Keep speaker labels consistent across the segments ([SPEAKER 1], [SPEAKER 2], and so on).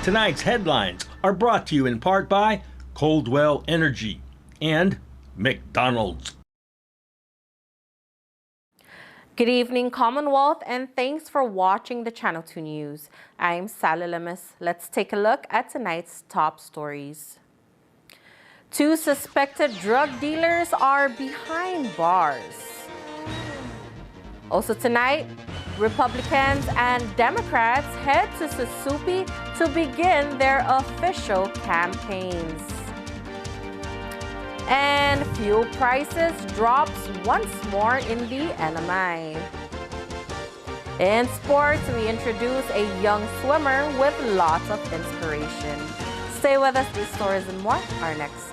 [SPEAKER 1] Tonight's headlines are brought to you in part by Coldwell Energy and McDonald's.
[SPEAKER 2] Good evening, Commonwealth, and thanks for watching the Channel 2 News. I'm Sally Lemus. Let's take a look at tonight's top stories. 2 suspected drug dealers are behind bars. Also tonight, Republicans and Democrats head to Susupi to begin their official campaigns. And fuel prices drops once more in the LMI. In sports, we introduce a young swimmer with lots of inspiration. Stay with us, these stories and more are next.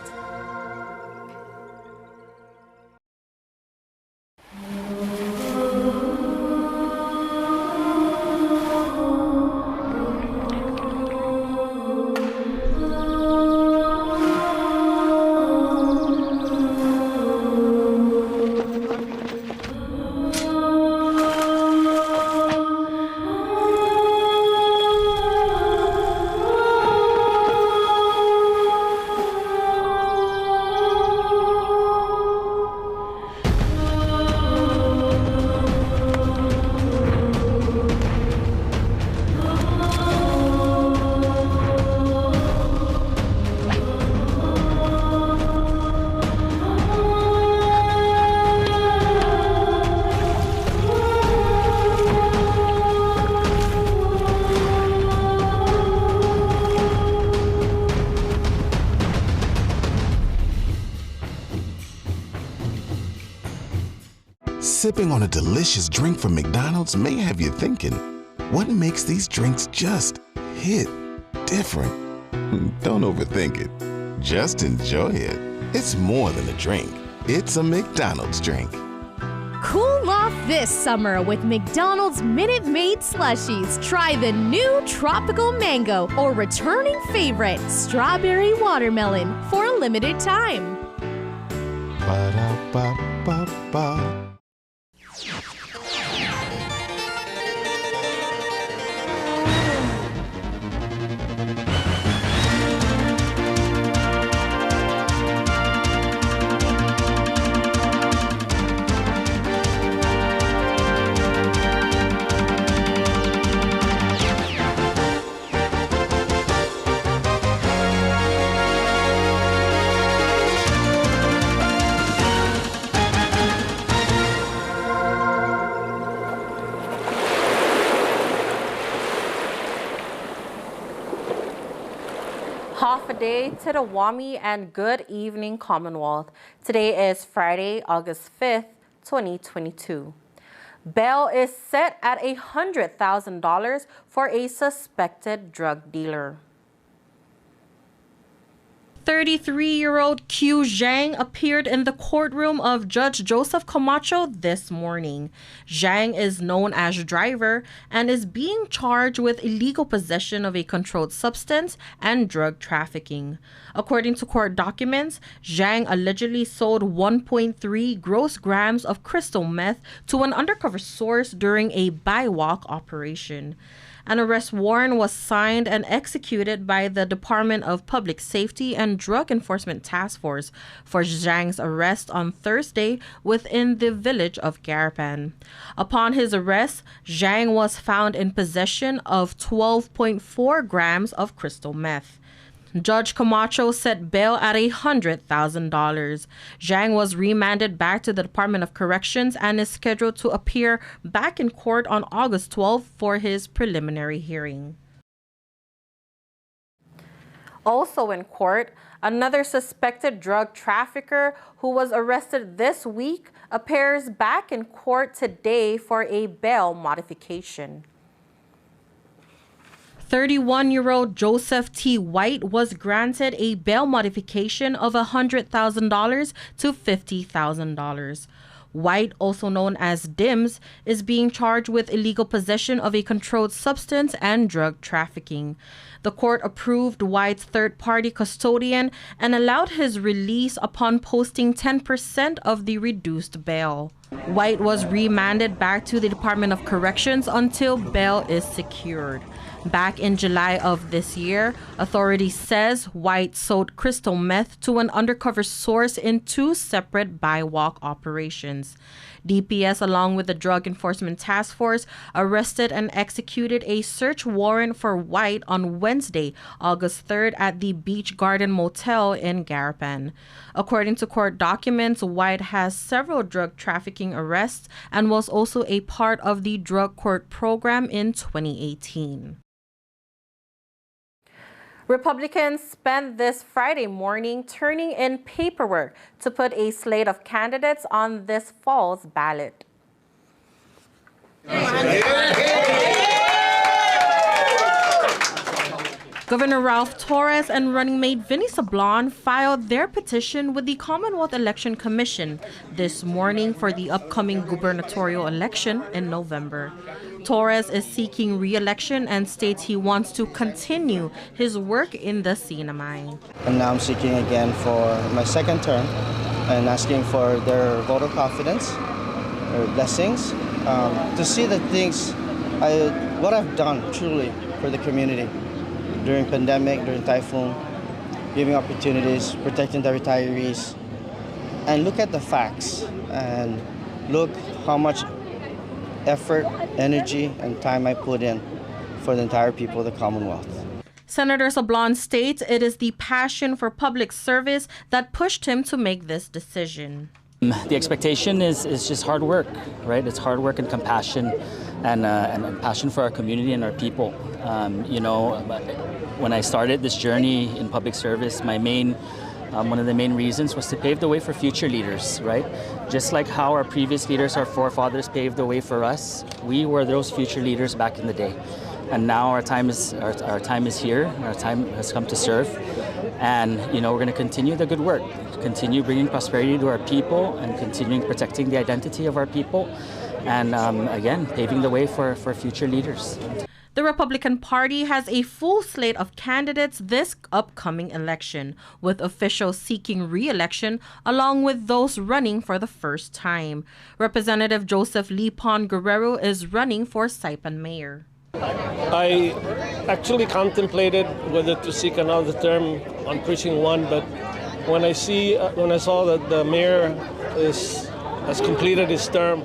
[SPEAKER 3] Sipping on a delicious drink from McDonald's may have you thinking, what makes these drinks just hit different? Don't overthink it. Just enjoy it. It's more than a drink. It's a McDonald's drink.
[SPEAKER 4] Cool off this summer with McDonald's Minute Maid Slushies. Try the new Tropical Mango or returning favorite, Strawberry Watermelon, for a limited time.
[SPEAKER 3] Ba-da-ba-ba-ba.
[SPEAKER 2] Half a day to the WAMI and good evening, Commonwealth. Today is Friday, August 5th, 2022. Bail is set at $100,000 for a suspected drug dealer. 33-year-old Q Zhang appeared in the courtroom of Judge Joseph Camacho this morning. Zhang is known as driver and is being charged with illegal possession of a controlled substance and drug trafficking. According to court documents, Zhang allegedly sold 1.3 gross grams of crystal meth to an undercover source during a buy-walk operation. An arrest warrant was signed and executed by the Department of Public Safety and Drug Enforcement Task Force for Zhang's arrest on Thursday within the village of Garapan. Upon his arrest, Zhang was found in possession of 12.4 grams of crystal meth. Judge Camacho set bail at $100,000. Zhang was remanded back to the Department of Corrections and is scheduled to appear back in court on August 12 for his preliminary hearing. Also in court, another suspected drug trafficker who was arrested this week appears back in court today for a bail modification. 31-year-old Joseph T. White was granted a bail modification of $100,000 to $50,000. White, also known as Dims, is being charged with illegal possession of a controlled substance and drug trafficking. The court approved White's third-party custodian and allowed his release upon posting 10% of the reduced bail. White was remanded back to the Department of Corrections until bail is secured. Back in July of this year, authorities says White sold crystal meth to an undercover source in 2 separate buy-walk operations. DPS, along with the Drug Enforcement Task Force, arrested and executed a search warrant for White on Wednesday, August 3rd at the Beach Garden Motel in Garapan. According to court documents, White has several drug trafficking arrests and was also a part of the drug court program in 2018. Republicans spent this Friday morning turning in paperwork to put a slate of candidates on this fall's ballot. Governor Ralph Torres and running mate Vinny Sablon filed their petition with the Commonwealth Election Commission this morning for the upcoming gubernatorial election in November. Torres is seeking re-election and states he wants to continue his work in the CNMI.
[SPEAKER 5] And now I'm seeking again for my second term and asking for their vote of confidence, their blessings, to see the things, what I've done truly for the community during pandemic, during typhoon, giving opportunities, protecting the retirees, and look at the facts and look how much effort, energy, and time I put in for the entire people of the Commonwealth.
[SPEAKER 2] Senator Sablon states it is the passion for public service that pushed him to make this decision.
[SPEAKER 6] The expectation is just hard work, right? It's hard work and compassion and passion for our community and our people. When I started this journey in public service, one of the main reasons was to pave the way for future leaders, right? Just like how our previous leaders, our forefathers, paved the way for us, we were those future leaders back in the day. And now our time is here, our time has come to serve. And, we're going to continue the good work, continue bringing prosperity to our people and continuing protecting the identity of our people. And again, paving the way for future leaders.
[SPEAKER 2] The Republican Party has a full slate of candidates this upcoming election, with officials seeking re-election along with those running for the first time. Representative Joseph Lipon Guerrero is running for Saipan mayor.
[SPEAKER 7] I actually contemplated whether to seek another term on Precinct 1, but when I saw that the mayor has completed his term,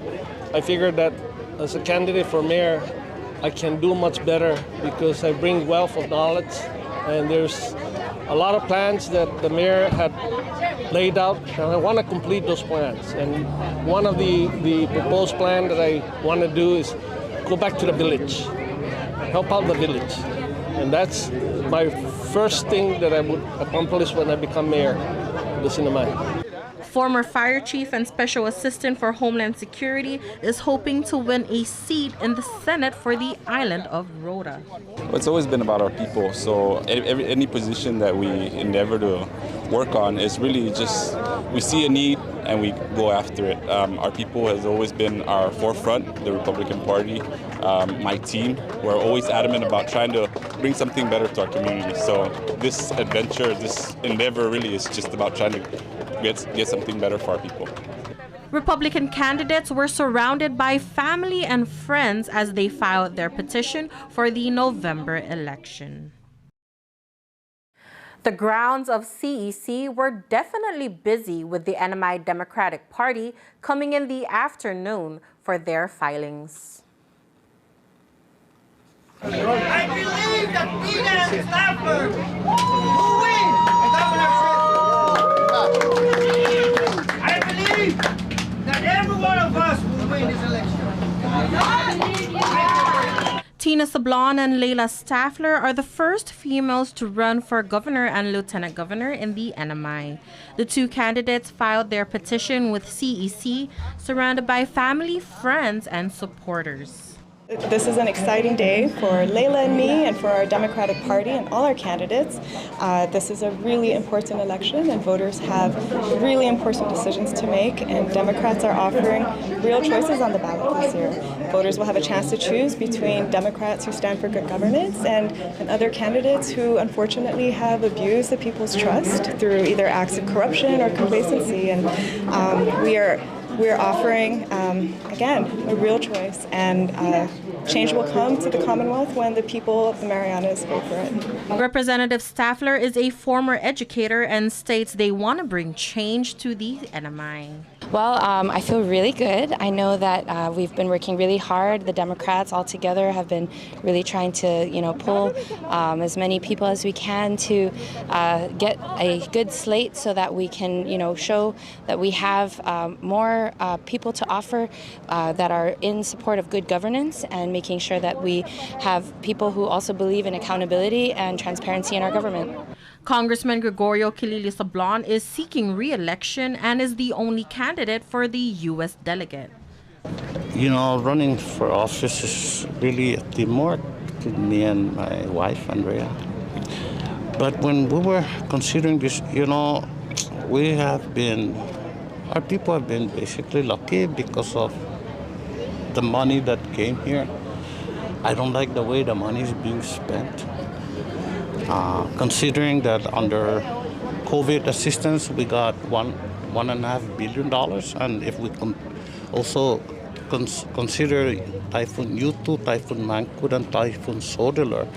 [SPEAKER 7] I figured that as a candidate for mayor, I can do much better because I bring wealth of knowledge, and there's a lot of plans that the mayor had laid out, and I want to complete those plans. And one of the proposed plan that I want to do is go back to the village, help out the village. And that's my first thing that I would accomplish when I become mayor of the CNMI.
[SPEAKER 2] Former fire chief and special assistant for Homeland Security is hoping to win a seat in the Senate for the island of Rota.
[SPEAKER 8] Well, it's always been about our people, so any position that we endeavor to work on is really just, we see a need and we go after it. Our people has always been our forefront, the Republican Party. My team, we're always adamant about trying to bring something better to our community. So this adventure, this endeavor really is just about trying to get something better for our people.
[SPEAKER 2] Republican candidates were surrounded by family and friends as they filed their petition for the November election. The grounds of CEC were definitely busy with the NMI Democratic Party coming in the afternoon for their filings.
[SPEAKER 9] I believe that Peter and Stafford will win. I believe that every one of us will win this election.
[SPEAKER 2] Tina Sablon and Layla Staffler are the first females to run for governor and lieutenant governor in the NMI. The two candidates filed their petition with CEC, surrounded by family, friends, and supporters.
[SPEAKER 10] This is an exciting day for Layla and me and for our Democratic Party and all our candidates. This is a really important election and voters have really important decisions to make, and Democrats are offering real choices on the ballot this year. Voters will have a chance to choose between Democrats who stand for good governance and other candidates who unfortunately have abused the people's trust through either acts of corruption or complacency. And we are we're offering, again, a real choice, and change will come to the Commonwealth when the people of the Marianas vote for it.
[SPEAKER 2] Representative Staffler is a former educator and states they want to bring change to the NMI.
[SPEAKER 11] Well, I feel really good. I know that we've been working really hard. The Democrats all together have been really trying to, pull as many people as we can to get a good slate so that we can, show that we have more people to offer that are in support of good governance and making sure that we have people who also believe in accountability and transparency in our government.
[SPEAKER 2] Congressman Gregorio Kilili Sablon is seeking re-election and is the only candidate for the U.S. delegate.
[SPEAKER 12] Running for office is really a teamwork to me and my wife, Andrea. But when we were considering this, our people have been basically lucky because of the money that came here. I don't like the way the money is being spent. Considering that under COVID assistance, we got $1.5 billion, and if we also consider Typhoon Yutu, Typhoon Mangkhut, and Typhoon Sodelar,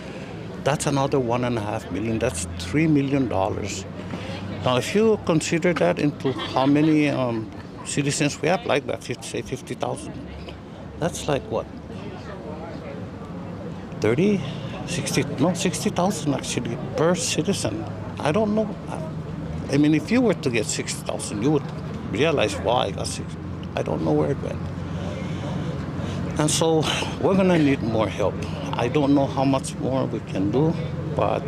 [SPEAKER 12] that's another $1.5 million. That's $3 million. Now, if you consider that into how many citizens we have, like that, say 50,000, that's like what? 60,000 actually per citizen. I don't know. I mean, if you were to get 60,000, you would realize why I got 60. I don't know where it went. And so we're gonna need more help. I don't know how much more we can do, but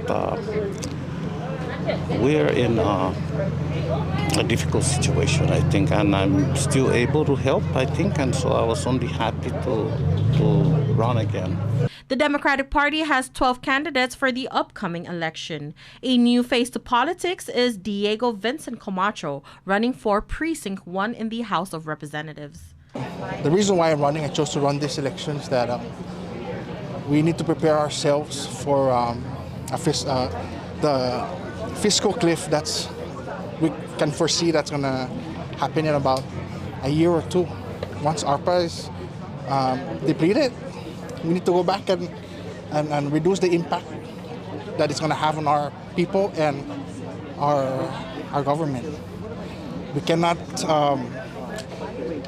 [SPEAKER 12] we're in a difficult situation, I think, and I'm still able to help, I think, and so I was only happy to run again.
[SPEAKER 2] The Democratic Party has 12 candidates for the upcoming election. A new face to politics is Diego Vincent Camacho, running for Precinct 1 in the House of Representatives.
[SPEAKER 13] The reason why I'm running, I chose to run this election, is that we need to prepare ourselves for the fiscal cliff that's we can foresee that's going to happen in about a year or two. Once ARPA is depleted, we need to go back and reduce the impact that it's going to have on our people and our government. We cannot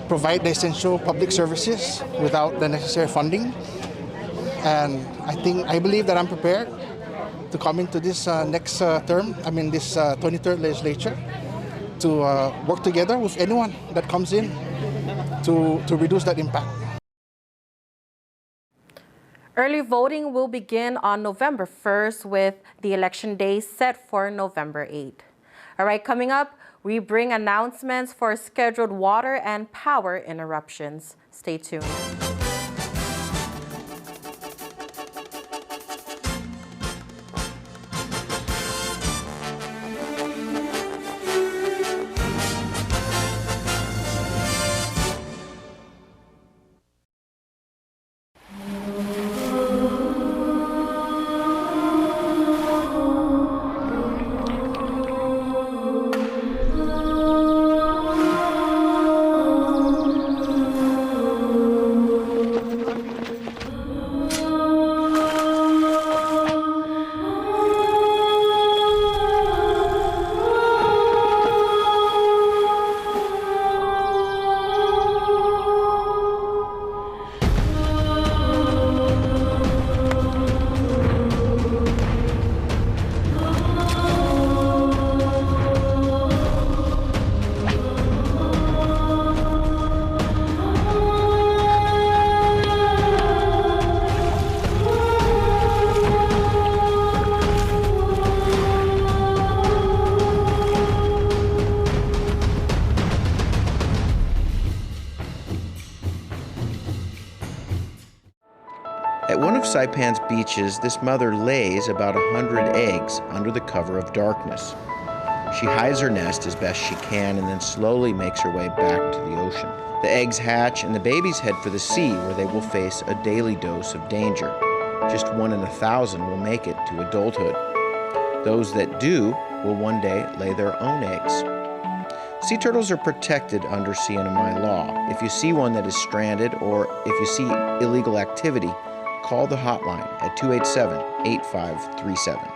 [SPEAKER 13] provide the essential public services without the necessary funding. And I believe that I'm prepared to come into this next term, this 23rd legislature, to work together with anyone that comes in to reduce that impact.
[SPEAKER 2] Early voting will begin on November 1st with the election day set for November 8th. All right, coming up, we bring announcements for scheduled water and power interruptions. Stay tuned.
[SPEAKER 14] At one of Saipan's beaches, this mother lays about 100 eggs under the cover of darkness. She hides her nest as best she can and then slowly makes her way back to the ocean. The eggs hatch and the babies head for the sea, where they will face a daily dose of danger. Just 1 in 1,000 will make it to adulthood. Those that do will one day lay their own eggs. Sea turtles are protected under CNMI law. If you see one that is stranded or if you see illegal activity, call the hotline at 287-8537.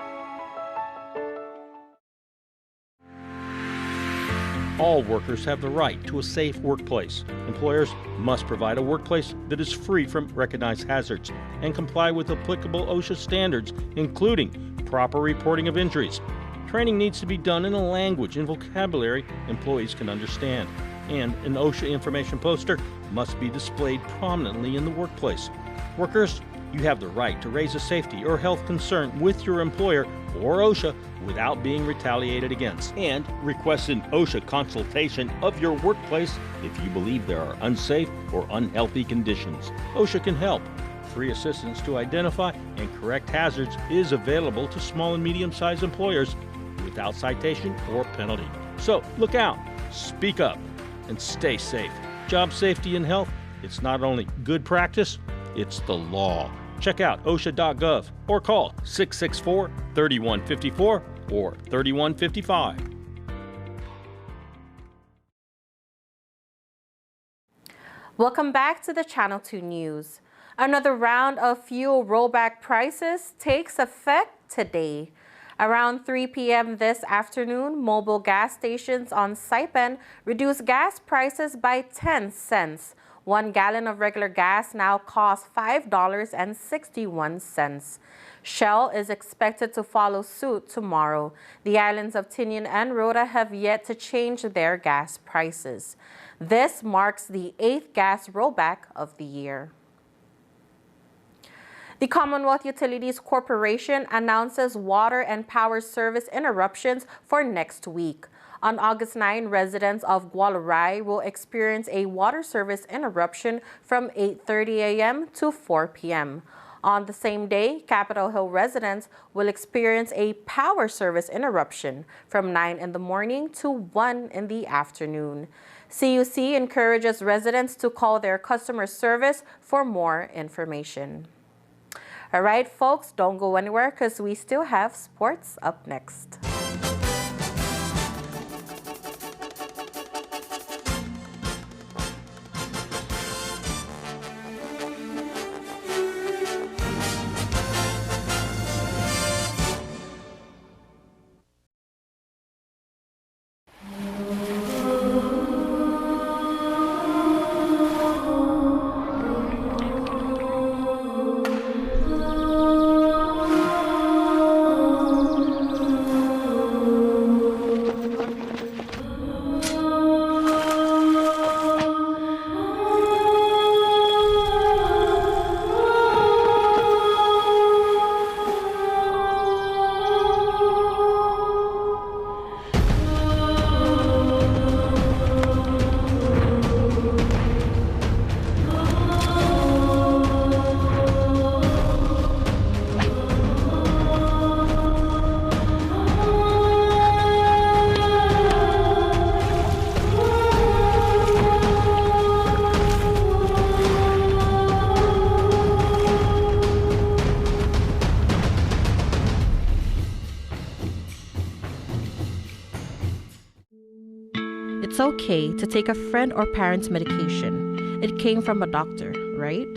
[SPEAKER 1] All workers have the right to a safe workplace. Employers must provide a workplace that is free from recognized hazards and comply with applicable OSHA standards, including proper reporting of injuries. Training needs to be done in a language and vocabulary employees can understand, and an OSHA information poster must be displayed prominently in the workplace. Workers, you have the right to raise a safety or health concern with your employer or OSHA without being retaliated against, and request an OSHA consultation of your workplace if you believe there are unsafe or unhealthy conditions. OSHA can help. Free assistance to identify and correct hazards is available to small and medium-sized employers without citation or penalty. So look out, speak up, and stay safe. Job safety and health, it's not only good practice, it's the law. Check out OSHA.gov or call 664-3154 or 3155.
[SPEAKER 2] Welcome back to the Channel 2 News. Another round of fuel rollback prices takes effect today. Around 3 p.m. this afternoon, mobile gas stations on Saipan reduced gas prices by 10 cents. 1 gallon of regular gas now costs $5.61. Shell is expected to follow suit tomorrow. The islands of Tinian and Rota have yet to change their gas prices. This marks the 8th gas rollback of the year. The Commonwealth Utilities Corporation announces water and power service interruptions for next week. On August 9, residents of Gualarai will experience a water service interruption from 8:30 a.m. to 4 p.m. On the same day, Capitol Hill residents will experience a power service interruption from 9 in the morning to 1 in the afternoon. CUC encourages residents to call their customer service for more information. All right, folks, don't go anywhere because we still have sports up next. It's okay to take a friend or parent's medication. It came from a doctor, right?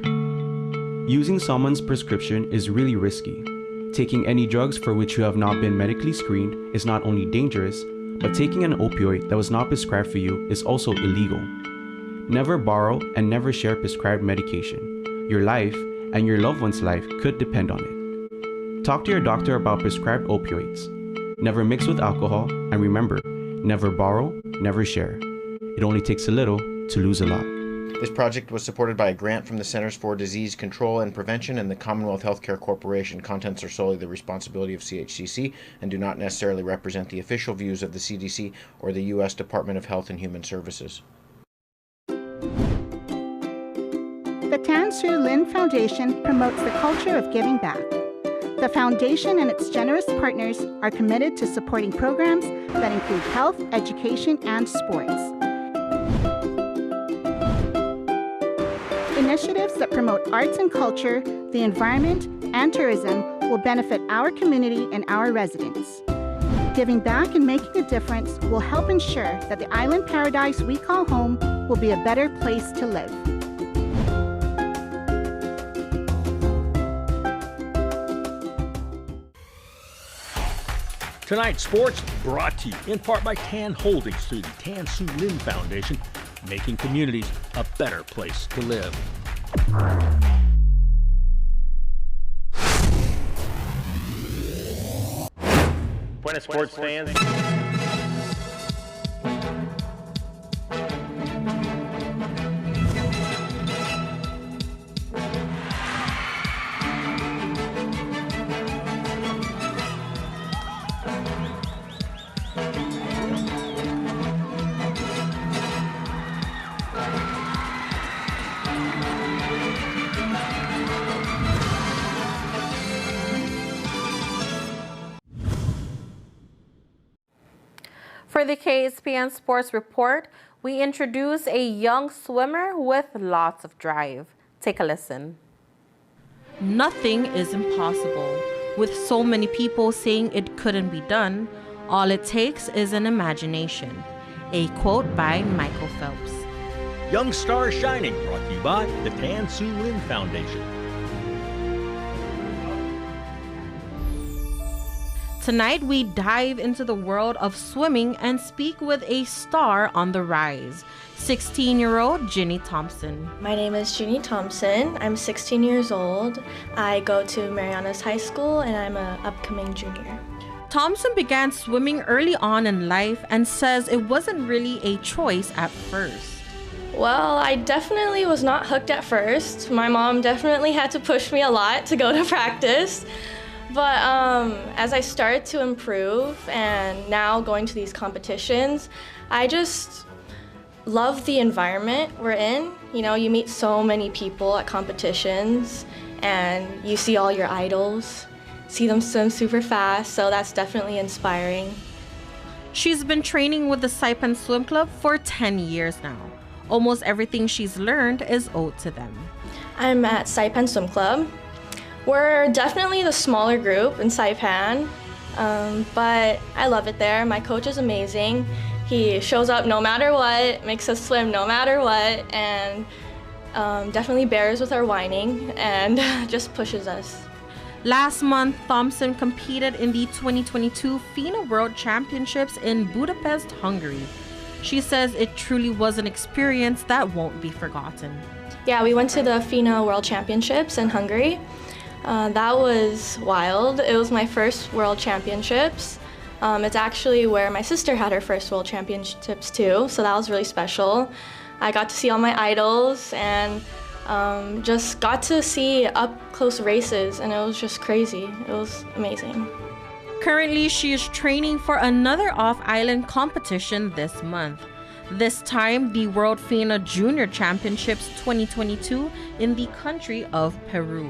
[SPEAKER 15] Using someone's prescription is really risky. Taking any drugs for which you have not been medically screened is not only dangerous, but taking an opioid that was not prescribed for you is also illegal. Never borrow and never share prescribed medication. Your life and your loved one's life could depend on it. Talk to your doctor about prescribed opioids. Never mix with alcohol, and remember, never borrow, never share. It only takes a little to lose a lot.
[SPEAKER 14] This project was supported by a grant from the Centers for Disease Control and Prevention and the Commonwealth Healthcare Corporation. Contents are solely the responsibility of CHCC and do not necessarily represent the official views of the CDC or the U.S. Department of Health and Human Services.
[SPEAKER 16] The Tan Soo Lin Foundation promotes the culture of giving back. The foundation and its generous partners are committed to supporting programs that include health, education, and sports. Initiatives that promote arts and culture, the environment, and tourism will benefit our community and our residents. Giving back and making a difference will help ensure that the island paradise we call home will be a better place to live.
[SPEAKER 1] Tonight's sports brought to you in part by Tan Holdings through the Tan Su Lin Foundation, making communities a better place to live.
[SPEAKER 17] Buenas sports fans.
[SPEAKER 2] For the KSPN Sports Report, we introduce a young swimmer with lots of drive. Take a listen. Nothing is impossible. With so many people saying it couldn't be done, all it takes is an imagination. A quote by Michael Phelps.
[SPEAKER 1] Young Stars Shining, brought to you by the Tan Su Lin Foundation.
[SPEAKER 2] Tonight, we dive into the world of swimming and speak with a star on the rise, 16-year-old Ginny Thompson.
[SPEAKER 18] My name is Ginny Thompson. I'm 16 years old. I go to Marianas High School and I'm an upcoming junior.
[SPEAKER 2] Thompson began swimming early on in life and says it wasn't really a choice at first.
[SPEAKER 18] Well, I definitely was not hooked at first. My mom definitely had to push me a lot to go to practice. But as I started to improve and now going to these competitions, I just love the environment we're in. You know, you meet so many people at competitions and you see all your idols, see them swim super fast, so that's definitely inspiring.
[SPEAKER 2] She's been training with the Saipan Swim Club for 10 years now. Almost everything she's learned is owed to them.
[SPEAKER 18] I'm at Saipan Swim Club. We're definitely the smaller group in Saipan, but I love it there. My coach is amazing. He shows up no matter what, makes us swim no matter what, and definitely bears with our whining and just pushes us.
[SPEAKER 2] Last month, Thompson competed in the 2022 FINA World Championships in Budapest, Hungary. She says it truly was an experience that won't be forgotten.
[SPEAKER 18] Yeah, we went to the FINA World Championships in Hungary. That was wild. It was my first World Championships. It's actually where my sister had her first World Championships too, so that was really special. I got to see all my idols and just got to see up-close races, and it was just crazy. It was amazing.
[SPEAKER 2] Currently, she is training for another off-island competition this month. This time, the World FINA Junior Championships 2022 in the country of Peru.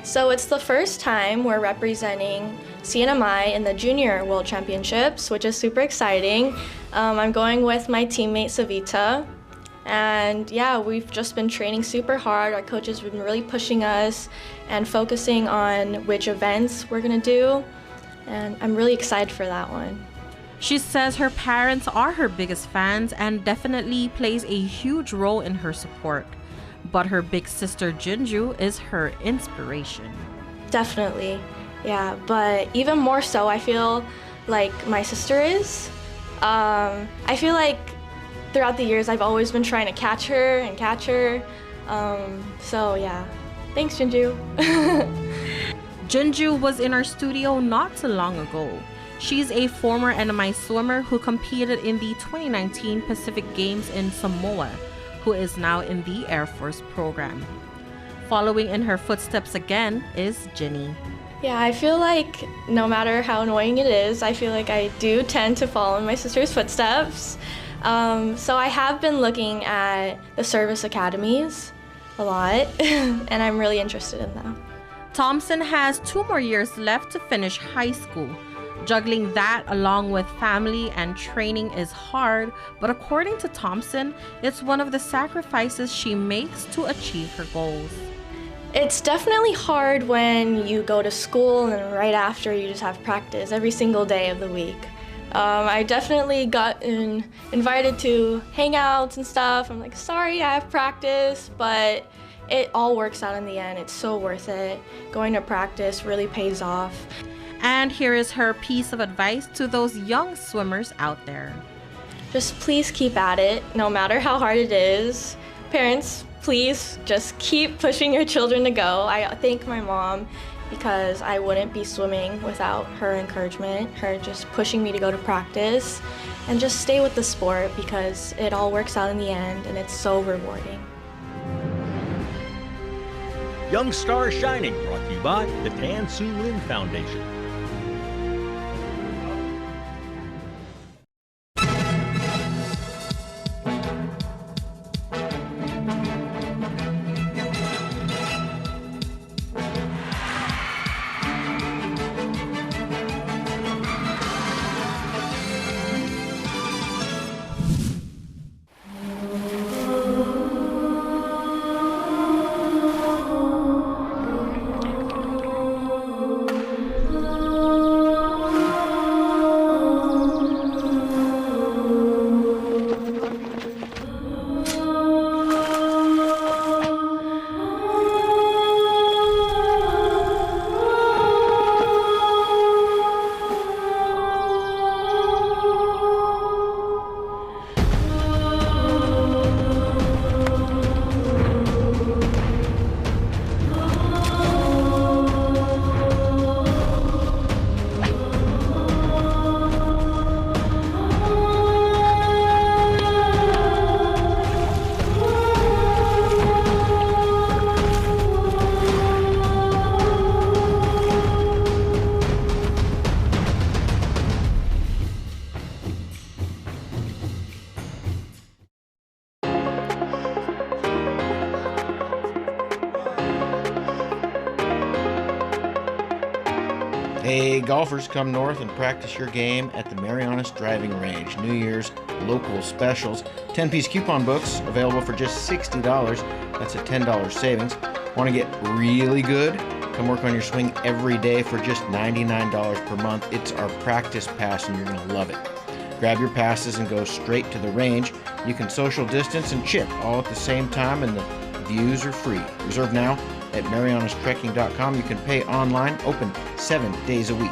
[SPEAKER 18] So it's the first time we're representing CNMI in the Junior World Championships, which is super exciting. I'm going with my teammate Savita, and yeah, we've just been training super hard. Our coach has been really pushing us and focusing on which events we're gonna do, and I'm really excited for that one.
[SPEAKER 2] She says her parents are her biggest fans and definitely plays a huge role in her support. But her big sister Jinju is her inspiration.
[SPEAKER 18] Definitely, yeah, but even more so, I feel like my sister is. I feel like throughout the years, I've always been trying to catch her. So yeah, thanks Jinju.
[SPEAKER 2] Jinju was in our studio not too long ago. She's a former NMI swimmer who competed in the 2019 Pacific Games in Samoa, who is now in the Air Force program. Following in her footsteps again is Ginny.
[SPEAKER 18] Yeah, I feel like no matter how annoying it is, I feel like I do tend to follow in my sister's footsteps. So I have been looking at the service academies a lot, and I'm really interested in them.
[SPEAKER 2] Thompson has 2 more years left to finish high school. Juggling that along with family and training is hard, but according to Thompson, it's one of the sacrifices she makes to achieve her goals.
[SPEAKER 18] It's definitely hard when you go to school and right after you just have practice every single day of the week. I definitely got invited to hangouts and stuff. I'm like, sorry, I have practice, but it all works out in the end. It's so worth it. Going to practice really pays off.
[SPEAKER 2] And here is her piece of advice to those young swimmers out there.
[SPEAKER 18] Just please keep at it, no matter how hard it is. Parents, please just keep pushing your children to go. I thank my mom because I wouldn't be swimming without her encouragement, her just pushing me to go to practice, and just stay with the sport because it all works out in the end and it's so rewarding.
[SPEAKER 1] Young Stars Shining, brought to you by the Tan Su Lin Foundation.
[SPEAKER 14] Hey, golfers, come north and practice your game at the Marianas Driving Range. New Year's local specials. 10-piece coupon books available for just $60. That's a $10 savings. Want to get really good? Come work on your swing every day for just $99 per month. It's our practice pass and you're going to love it. Grab your passes and go straight to the range. You can social distance and chip all at the same time, and the views are free. Reserve now at marianastrekking.com. You can pay online, open 7 days a week.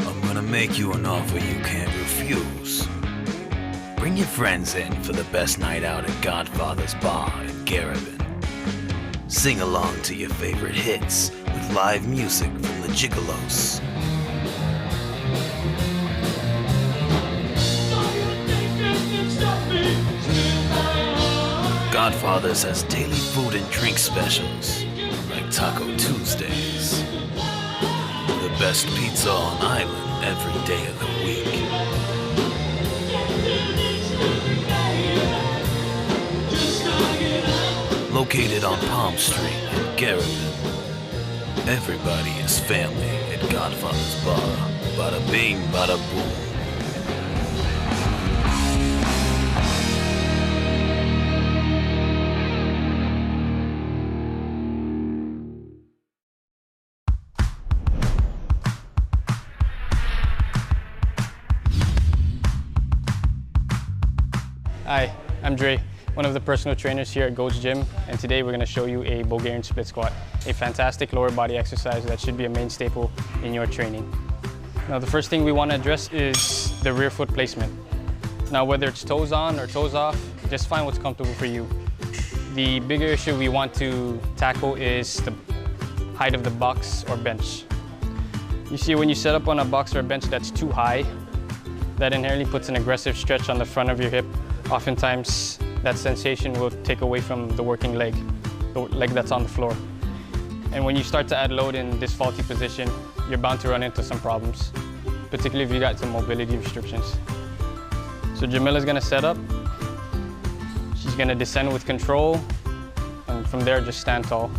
[SPEAKER 19] I'm gonna make you an offer you can't refuse. Bring your friends in for the best night out at Godfather's Bar in Garabin. Sing along to your favorite hits with live music from the Gigolos. Godfather's has daily food and drink specials, like Taco Tuesdays. The best pizza on island every day of the week. Located on Palm Street in Garabin. Everybody is family at Godfather's Bar. Bada bing, bada boom.
[SPEAKER 20] Hi, I'm Dre, one of the personal trainers here at Goat's Gym, and today we're going to show you a Bulgarian split squat, a fantastic lower body exercise that should be a main staple in your training. Now the first thing we want to address is the rear foot placement. Now whether it's toes on or toes off, just find what's comfortable for you. The bigger issue we want to tackle is the height of the box or bench. You see, when you set up on a box or a bench that's too high, that inherently puts an aggressive stretch on the front of your hip. Oftentimes, that sensation will take away from the working leg, the leg that's on the floor. And when you start to add load in this faulty position, you're bound to run into some problems, particularly if you got some mobility restrictions. So Jamila's gonna set up. She's gonna descend with control, and from there just stand tall.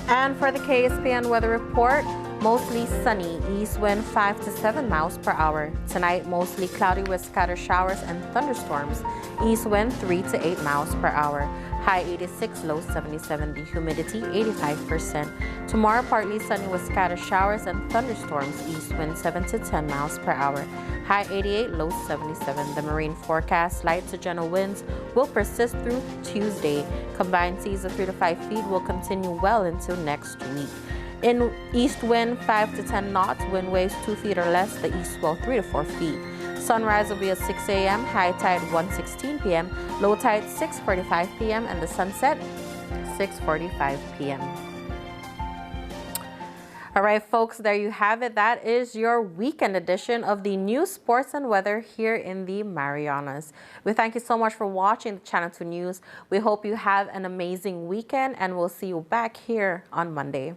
[SPEAKER 2] And for the KSPN weather report, mostly sunny, east wind 5 to 7 miles per hour. Tonight, mostly cloudy with scattered showers and thunderstorms, east wind 3 to 8 miles per hour. High 86, low 77, the humidity 85%. Tomorrow, partly sunny with scattered showers and thunderstorms, east wind 7 to 10 miles per hour. High 88, low 77. The marine forecast, light to gentle winds will persist through Tuesday. Combined seas of 3 to 5 feet will continue well until next week. In east wind 5 to 10 knots, wind waves 2 feet or less, the east swell 3 to 4 feet. Sunrise will be at 6 a.m., high tide 1:16 p.m., low tide 6:45 p.m., and the sunset 6:45 p.m. All right, folks, there you have it. That is your weekend edition of the news, sports, and weather here in the Marianas. We thank you so much for watching the Channel 2 News. We hope you have an amazing weekend, and we'll see you back here on Monday.